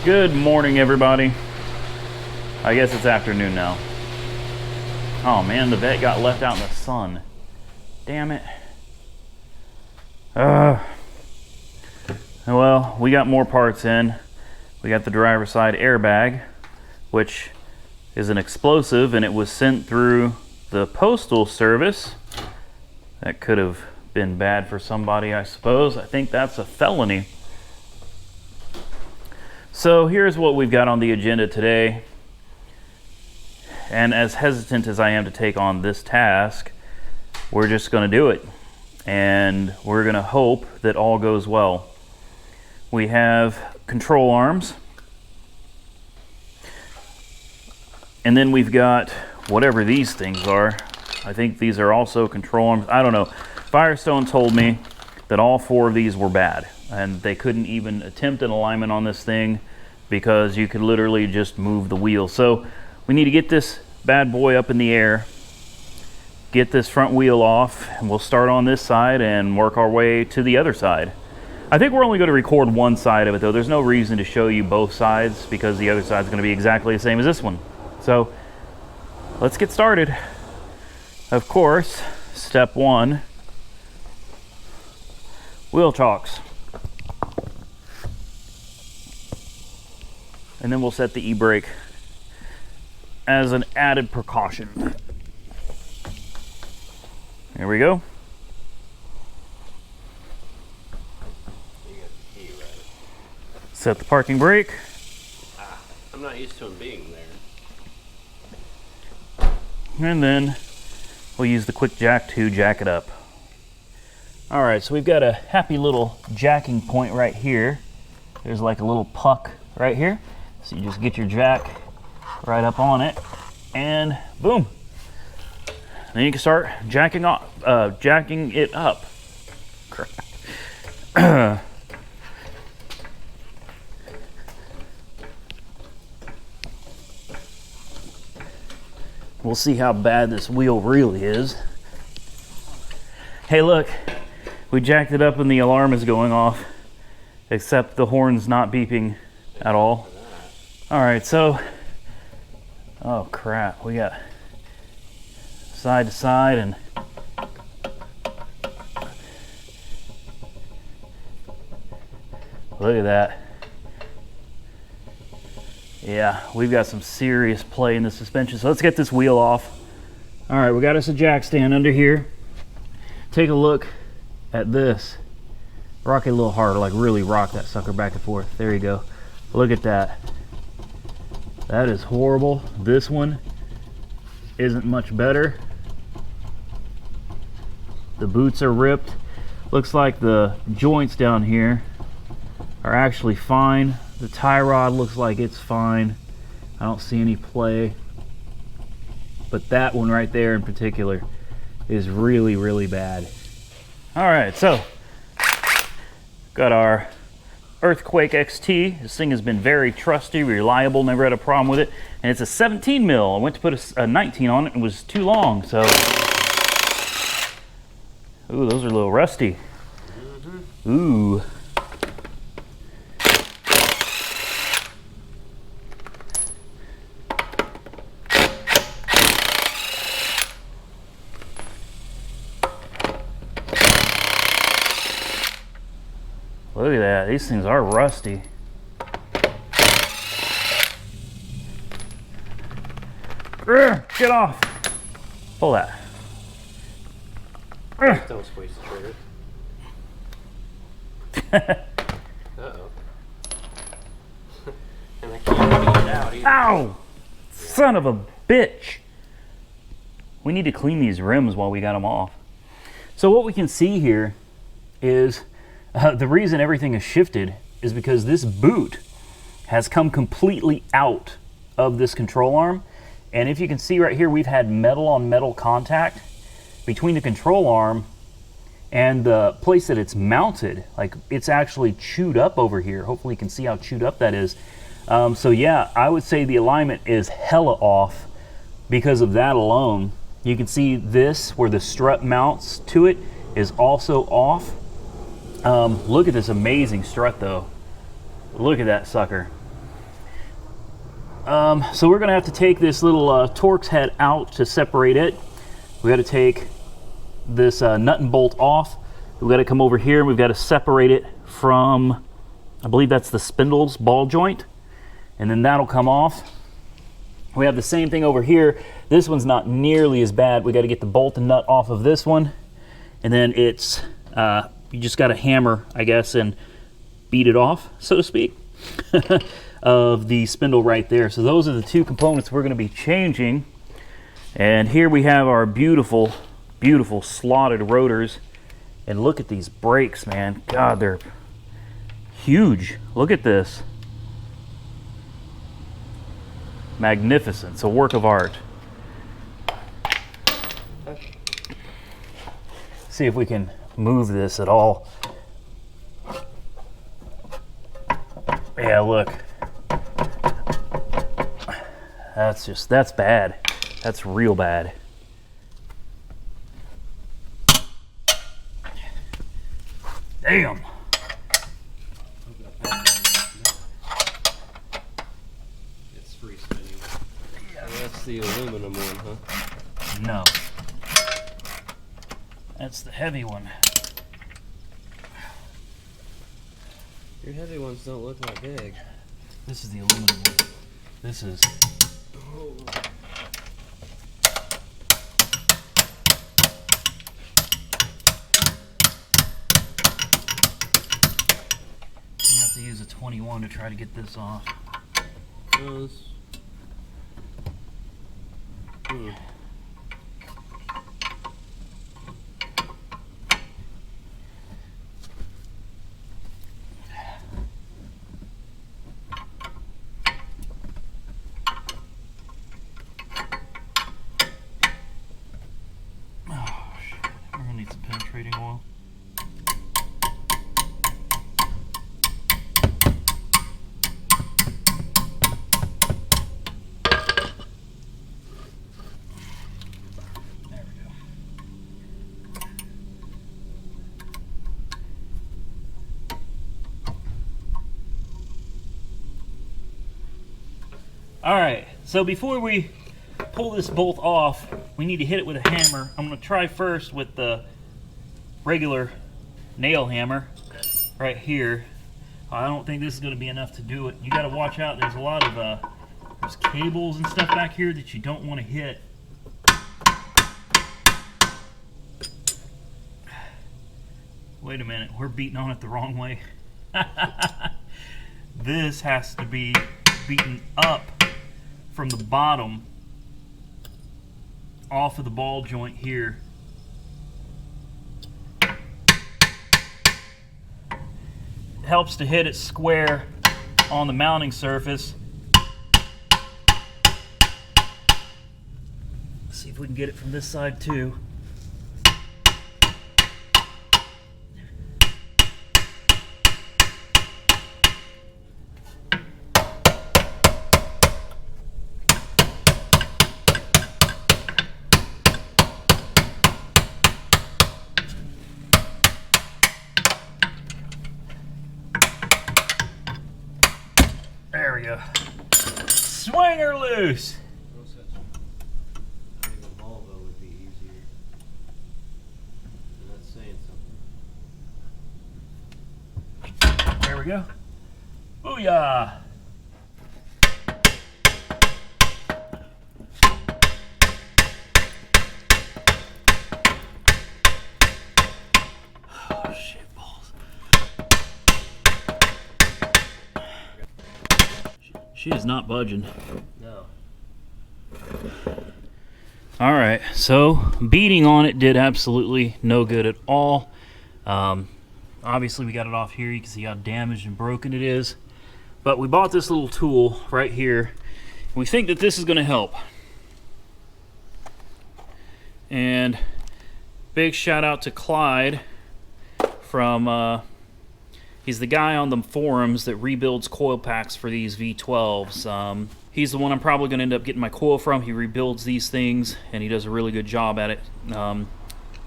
Good morning, everybody. I guess it's afternoon now. Oh man, the vet got left out in the sun. Damn it. Well, we got more parts in. We got the driver's side airbag, which is an explosive, and it was sent through the postal service. That could have been bad for somebody, I suppose. I think that's a felony. So here's what we've got on the agenda today. And as hesitant as I am to take on this task, we're just going to do it. And we're going to hope that all goes well. We have control arms. And then we've got whatever these things are. I think these are also control arms. I don't know. Firestone told me that all four of these were bad. And they couldn't even attempt an alignment on this thing because you could literally just move the wheel. So we need to get this bad boy up in the air, get this front wheel off, and we'll start on this side and work our way to the other side. I think we're only going to record one side of it though. There's no reason to show you both sides because the other side's going to be exactly the same as this one. So let's get started. Of course, step one, wheel chocks. And then we'll set the e-brake as an added precaution. Here we go. You got the key, right? Set the parking brake. I'm not used to them being there. And then we'll use the quick jack to jack it up. All right, so we've got a happy little jacking point right here. There's like a little puck right here. So you just get your jack right up on it and boom. Then you can start jacking it up. Crap. We'll see how bad this wheel really is. Hey, look, we jacked it up and the alarm is going off, except the horn's not beeping at all. All right, so, oh crap, we got side to side and look at that. Yeah, we've got some serious play in the suspension. So let's get this wheel off. All right, we got us a jack stand under here. Take a look at this. Rock it a little harder, like really rock that sucker back and forth. There you go. Look at that. That is horrible. This one isn't much better. The boots are ripped. Looks like the joints down here are actually fine. The tie rod looks like it's fine. I don't see any play. But that one right there in particular is really, really bad. All right, so got our Earthquake XT. This thing has been very trusty, reliable, never had a problem with it. And it's a 17 mil. I went to put a 19 on it and it was too long, so. Ooh, those are a little rusty. Ooh. Look at that, these things are rusty. Get off! Pull that. Don't squeeze the trigger. Uh-oh. And I can't get it out either. Ow! Son of a bitch! We need to clean these rims while we got them off. So what we can see here is the reason everything has shifted is because this boot has come completely out of this control arm. And if you can see right here, we've had metal on metal contact between the control arm and the place that it's mounted. Like, it's actually chewed up over here. Hopefully you can see how chewed up that is. So yeah, I would say the alignment is hella off because of that alone. You can see this, where the strut mounts to it, is also off. Look at this amazing strut though. Look at that sucker. So we're going to have to take this little Torx head out to separate it. We got to take this nut and bolt off. We've got to come over here and we've got to separate it from, I believe that's the spindle's ball joint, and then that'll come off. We have the same thing over here. This one's not nearly as bad. We got to get the bolt and nut off of this one, and then it's you just got to hammer, I guess, and beat it off, so to speak, of the spindle right there. So those are the two components we're going to be changing. And here we have our beautiful, beautiful slotted rotors. And look at these brakes, man. God, they're huge. Look at this. Magnificent. It's a work of art. See if we can move this at all. Yeah, look. That's bad. That's real bad. Damn. It's free spinning. Yeah. That's the aluminum one, huh? No. That's the heavy one. Your heavy ones don't look that big. This is the aluminum one. This is... Oh. I have to use a 21 to try to get this off. Oh shit! We're gonna need some penetrating oil. Alright, so before we pull this bolt off, we need to hit it with a hammer. I'm going to try first with the regular nail hammer right here. I don't think this is going to be enough to do it. You got to watch out. There's a lot of there's cables and stuff back here that you don't want to hit. Wait a minute, we're beating on it the wrong way. This has to be beaten up from the bottom off of the ball joint here. It helps to hit it square on the mounting surface. Let's see if we can get it from this side too. There we go. Swing her loose. No such. I think a Volvo would be easier. That's saying something. There we go. Booyah! Oh, shit balls. She is not budging. No. All right, so beating on it did absolutely no good at all. Obviously, we got it off here. You can see how damaged and broken it is. But we bought this little tool right here. We think that this is going to help. And big shout out to Clyde from, he's the guy on the forums that rebuilds coil packs for these V12s. He's the one I'm probably going to end up getting my coil from. He rebuilds these things, and he does a really good job at it.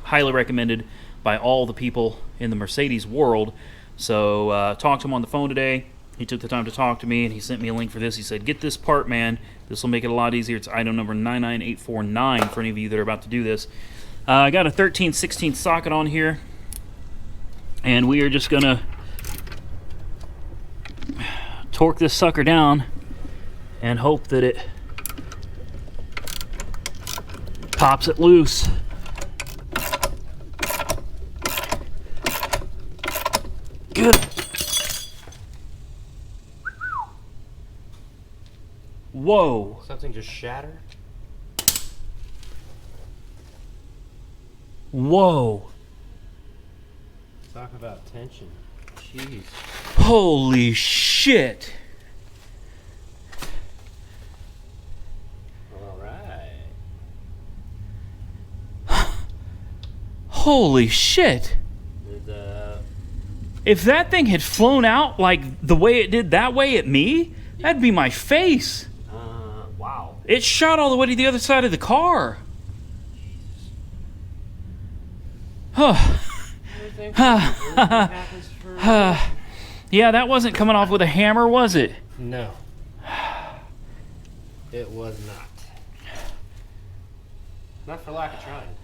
Highly recommended by all the people in the Mercedes world. So talked to him on the phone today. He took the time to talk to me, and he sent me a link for this. He said, get this part, man. This will make it a lot easier. It's item number 99849 for any of you that are about to do this. I got a 13/16 socket on here, and we are just going to torque this sucker down and hope that it pops it loose. Good. Whoa. Something just shattered? Whoa. Talk about tension. Jeez. Holy shit. Alright. Holy shit. If that thing had flown out like the way it did that way at me, that'd be my face. Wow. It shot all the way to the other side of the car. Huh. Yeah, that wasn't coming off with a hammer, was it? No. It was not. Not for lack of trying.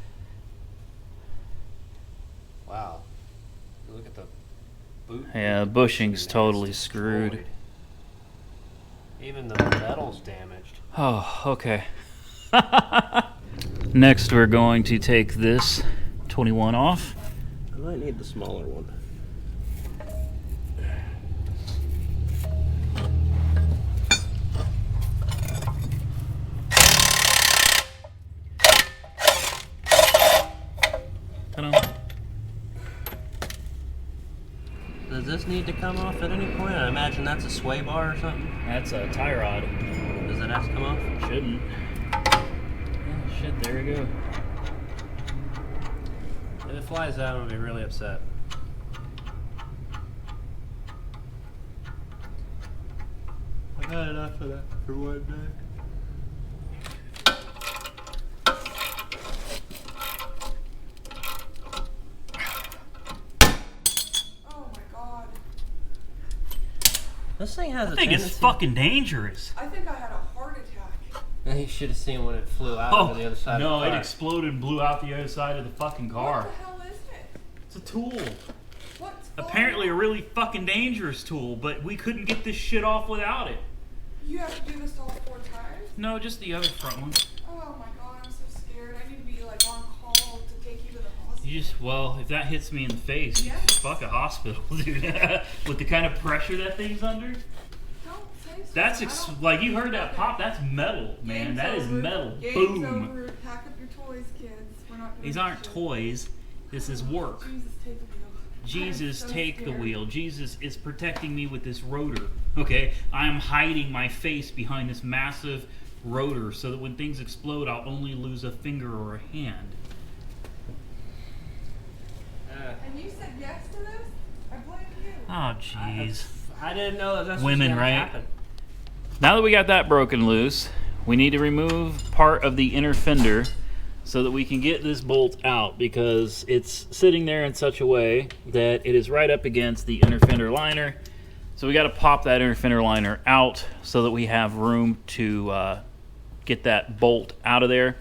Wow. Look at the boot. Yeah, the bushing's totally screwed. Even the metal's damaged. Oh, okay. Next, we're going to take this 21 off. I might need the smaller one. Ta-da. Does this need to come off at any point? I imagine that's a sway bar or something. That's a tie rod. Does it have to come off? Shouldn't. Oh, shit, there we go. If it flies out, I'm gonna be really upset. I've had enough of that for one day. This thing has I think it's fucking dangerous. I think I had a heart attack. You should have seen when it flew out to the other side no, of the car. it exploded and blew out the other side of the fucking car. What the hell is it? It's a tool. What's Apparently a really fucking dangerous tool, but we couldn't get this shit off without it. You have to do this all 4 times? No, just the other front one. Oh my god, I'm so scared. I need to be like on call to take you to the hospital. You just, well, if that hits me in the face, Yes. fuck a hospital, dude. With the kind of pressure that thing's under. Don't say so. That's, I don't- like, you heard that pop, that's metal, man. Game's That is over. metal. Game's Boom. over. Pack up your toys, kids. We're not doing These this aren't shit. toys. This is work. Jesus, take the wheel. Jesus, I am so take the scared. wheel. Jesus is protecting me with this rotor, okay? I'm hiding my face behind this massive rotor so that when things explode, I'll only lose a finger or a hand. And you said yes to this? I blame you. Oh, jeez. I didn't know that that's Women, what's gonna right? happen. Now that we got that broken loose, we need to remove part of the inner fender so that we can get this bolt out, because it's sitting there in such a way that it is right up against the inner fender liner. So we got to pop that inner fender liner out so that we have room to get that bolt out of there,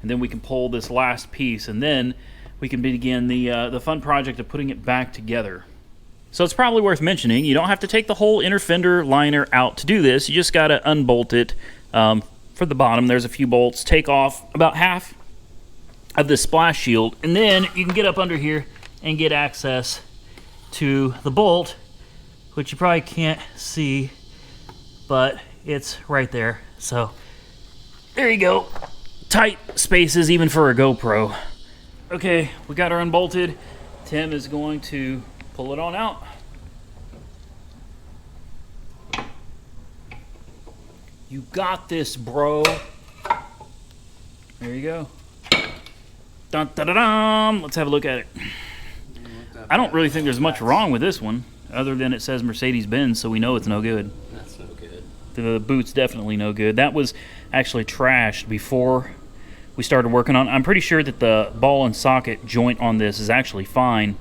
and then we can pull this last piece, and then we can begin the fun project of putting it back together. So it's probably worth mentioning, you don't have to take the whole inner fender liner out to do this. You just got to unbolt it for the bottom. There's a few bolts. Take off about half of the splash shield, and then you can get up under here and get access to the bolt, which you probably can't see, but it's right there. So there you go. Tight spaces even for a GoPro. Okay, we got her unbolted. Tim is going to pull it on out. You got this, bro. There you go. Dun, dun, dun, dun. Let's have a look at it. I don't really think there's much wrong with this one, other than it says Mercedes-Benz, so we know it's no good. That's no good. The boot's definitely no good. That was actually trashed before we started working on it. I'm pretty sure that the ball and socket joint on this is actually fine,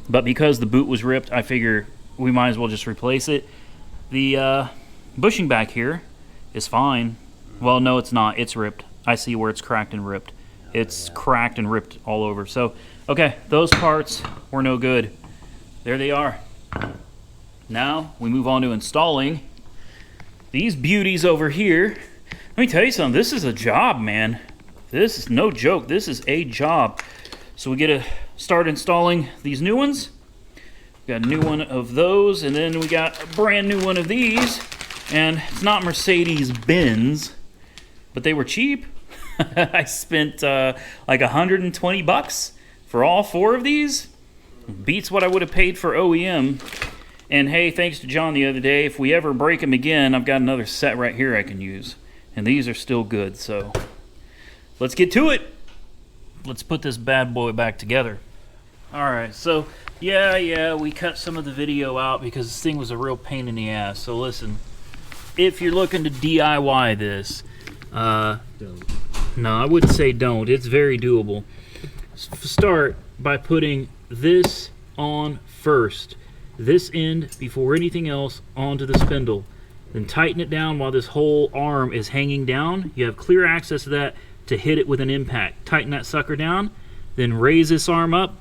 but because the boot was ripped, I figure we might as well just replace it. The bushing back here is fine. Well, no, it's not. It's ripped. I see where it's cracked and ripped. It's cracked and ripped all over. So, okay, those parts were no good. There they are. Now we move on to installing these beauties over here. Let me tell you something. This is a job, man. This is no joke. This is a job. So we get to start installing these new ones. We got a new one of those, and then we got a brand new one of these. And it's not Mercedes-Benz, but they were cheap. I spent like $120 for all 4 of these. Beats what I would have paid for OEM. And hey, thanks to John the other day, if we ever break them again, I've got another set right here I can use. And these are still good, so let's get to it. Let's put this bad boy back together. Alright, so yeah, we cut some of the video out because this thing was a real pain in the ass. So listen, if you're looking to DIY this, no, I wouldn't say don't. It's very doable. Start by putting this on first. This end before anything else onto the spindle. Then tighten it down while this whole arm is hanging down. You have clear access to that to hit it with an impact. Tighten that sucker down, then raise this arm up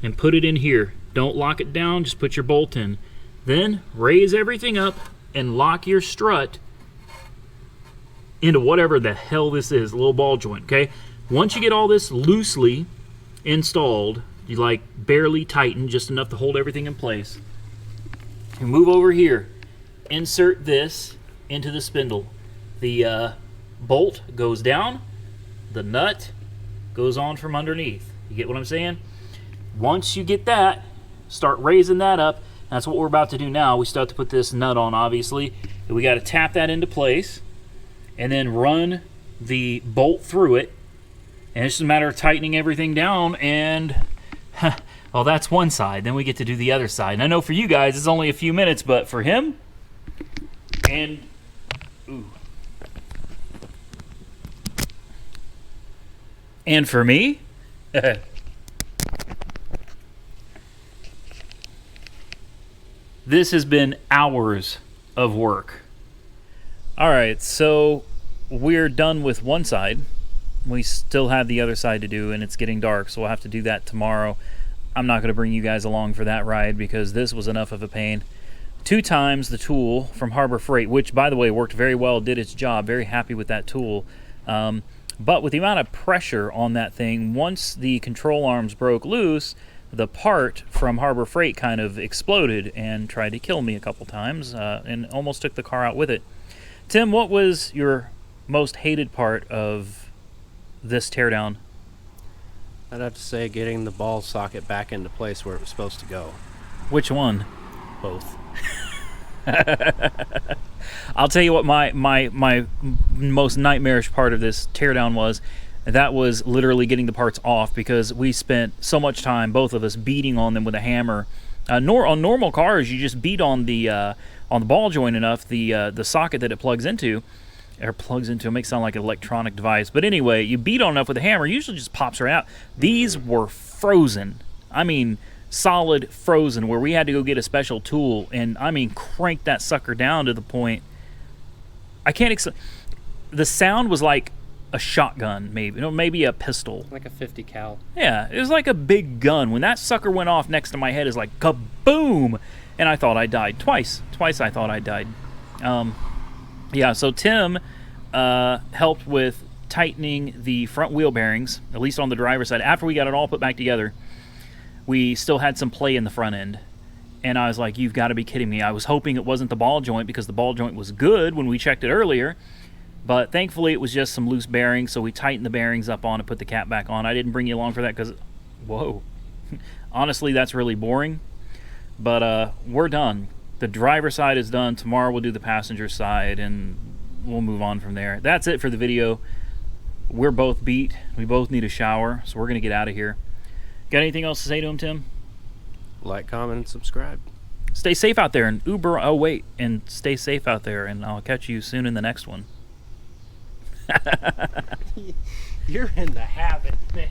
and put it in here. Don't lock it down, just put your bolt in. Then raise everything up and lock your strut into whatever the hell this is, a little ball joint, okay? Once you get all this loosely installed, you like barely tighten, just enough to hold everything in place, you move over here. Insert this into the spindle. The bolt goes down, the nut goes on from underneath. You get what I'm saying? Once you get that, start raising that up. That's what we're about to do now. We still have to put this nut on, obviously. And we got to tap that into place and then run the bolt through it. And it's just a matter of tightening everything down, and well, that's one side. Then we get to do the other side. And I know for you guys it's only a few minutes, but for him, and and for me, this has been hours of work. All right, so we're done with one side. We still have the other side to do, and it's getting dark, so we'll have to do that tomorrow. I'm not going to bring you guys along for that ride because this was enough of a pain. 2 times the tool from Harbor Freight, which, by the way, worked very well, did its job. Very happy with that tool. But with the amount of pressure on that thing, once the control arms broke loose, the part from Harbor Freight kind of exploded and tried to kill me a couple times and almost took the car out with it. Tim, what was your most hated part of this teardown? I'd have to say getting the ball socket back into place where it was supposed to go. Which one? Both. I'll tell you what my most nightmarish part of this teardown was. That was literally getting the parts off because we spent so much time, both of us, beating on them with a hammer. On normal cars, you just beat on the ball joint enough, the socket that it plugs into. It makes it sound like an electronic device. But anyway, you beat on enough with a hammer, usually just pops right out. These were frozen. I mean, solid frozen, where we had to go get a special tool and, I mean, crank that sucker down to the point. I can't explain. The sound was like a shotgun, maybe a pistol. Like a 50 cal. Yeah, it was like a big gun. When that sucker went off next to my head, it was like kaboom! And I thought I died. Twice I thought I died. Yeah, so Tim helped with tightening the front wheel bearings, at least on the driver's side. After we got it all put back together, we still had some play in the front end. And I was like, you've got to be kidding me. I was hoping it wasn't the ball joint because the ball joint was good when we checked it earlier. But thankfully it was just some loose bearings, so we tightened the bearings up on and put the cap back on. I didn't bring you along for that because, whoa. Honestly, that's really boring. But we're done. The driver's side is done. Tomorrow we'll do the passenger side, and we'll move on from there. That's it for the video. We're both beat. We both need a shower, so we're going to get out of here. Got anything else to say to him, Tim? Like, comment, and subscribe. Stay safe out there, and and stay safe out there, and I'll catch you soon in the next one. You're in the habit, man.